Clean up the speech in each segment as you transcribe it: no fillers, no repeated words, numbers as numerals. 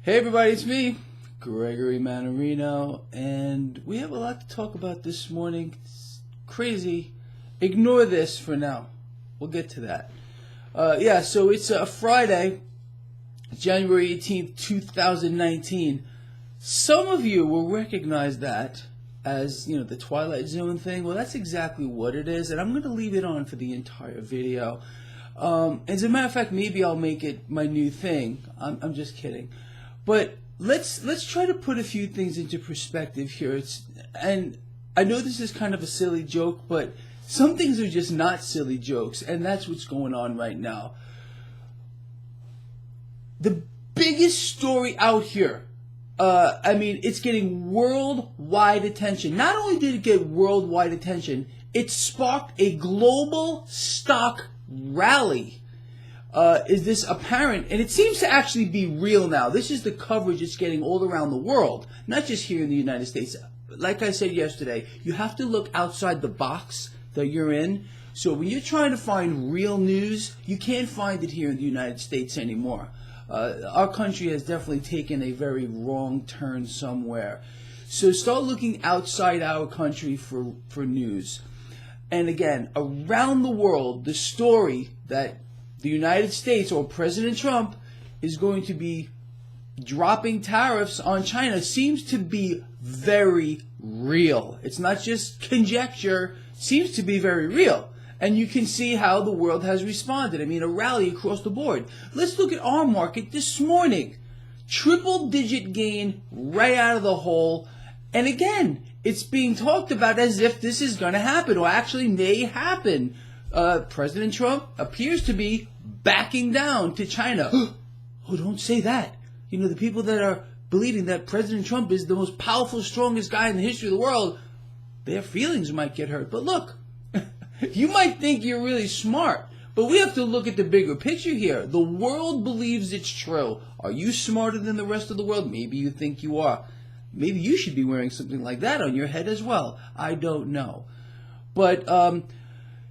Hey everybody, it's me, Gregory Mannarino, and we have a lot to talk about this morning. It's crazy. Ignore this for now. We'll get to that. So it's a Friday, January 18th, 2019. Some of you will recognize that as, the Twilight Zone thing. Well, that's exactly what it is, and I'm going to leave it on for the entire video. As a matter of fact, maybe I'll make it my new thing. I'm just kidding. But let's try to put a few things into perspective here. And I know this is kind of a silly joke, but some things are just not silly jokes, and that's what's going on right now. The biggest story out here, it's getting worldwide attention. Not only did it get worldwide attention, it sparked a global stock rally. Is this apparent? And it seems to actually be real now. This is the coverage it's getting all around the world, not just here in the United States. Like I said yesterday, you have to look outside the box that you're in. So when you're trying to find real news, you can't find it here in the United States anymore. Our country has definitely taken a very wrong turn somewhere. So start looking outside our country for news. And again, around the world, the story that the United States or President Trump is going to be dropping tariffs on China seems to be very real. It's not just conjecture, seems to be very real. And you can see how the world has responded. A rally across the board. Let's look at our market this morning. Triple-digit gain right out of the hole. And again, it's being talked about as if this is going to happen, or actually may happen. President Trump appears to be backing down to China. Oh, don't say that. The people that are believing that President Trump is the most powerful, strongest guy in the history of the world, their feelings might get hurt. But look, you might think you're really smart, but we have to look at the bigger picture here. The world believes it's true. Are you smarter than the rest of the world? Maybe you think you are. Maybe you should be wearing something like that on your head as well. I don't know. But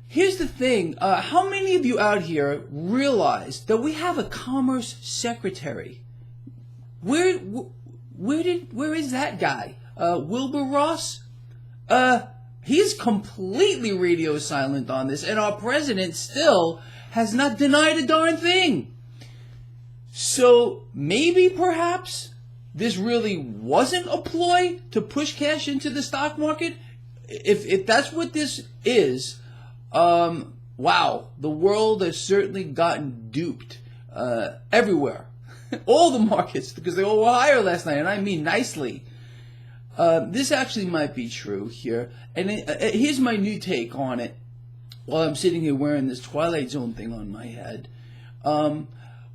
here's the thing. How many of you out here realize that we have a Commerce Secretary? Where is that guy? Wilbur Ross? He's completely radio silent on this, and our president still has not denied a darn thing. So maybe, perhaps, this really wasn't a ploy to push cash into the stock market? If that's what this is, wow, the world has certainly gotten duped everywhere. All the markets, because they all were higher last night, and I mean nicely. This actually might be true here, and here's my new take on it. While I'm sitting here wearing this Twilight Zone thing on my head,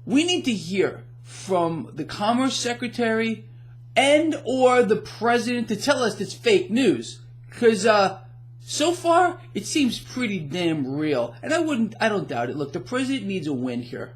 we need to hear from the Commerce Secretary and or the President to tell us it's fake news, because so far it seems pretty damn real, and I don't doubt it. Look, the President needs a win here.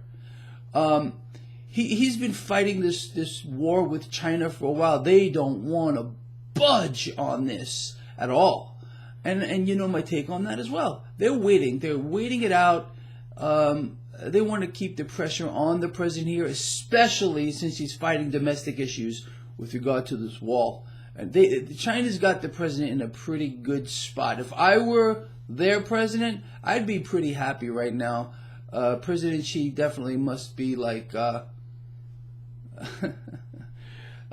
He's been fighting this war with China for a while. They don't want to budge on this at all. And you know my take on that as well. They're waiting. They're waiting it out. They want to keep the pressure on the president here, especially since he's fighting domestic issues with regard to this wall. And China's got the president in a pretty good spot. If I were their president, I'd be pretty happy right now. President Xi definitely must be like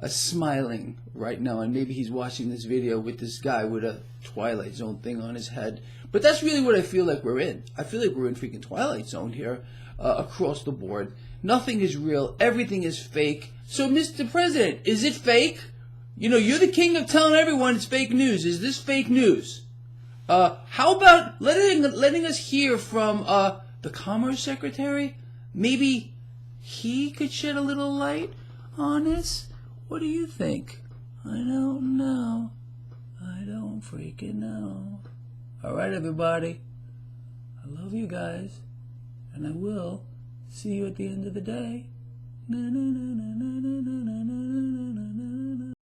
smiling right now, and maybe he's watching this video with this guy with a Twilight Zone thing on his head. But that's really what I feel like we're in. I feel like we're in freaking Twilight Zone here across the board. Nothing is real. Everything is fake. So, Mr. President, is it fake? You're the king of telling everyone it's fake news. Is this fake news? How about letting us hear from the Commerce Secretary? Maybe he could shed a little light on this? What do you think? I don't know. I don't freaking know. All right, everybody. I love you guys, and I will see you at the end of the day. Na, na, na, na, na, na, na, na, na, na.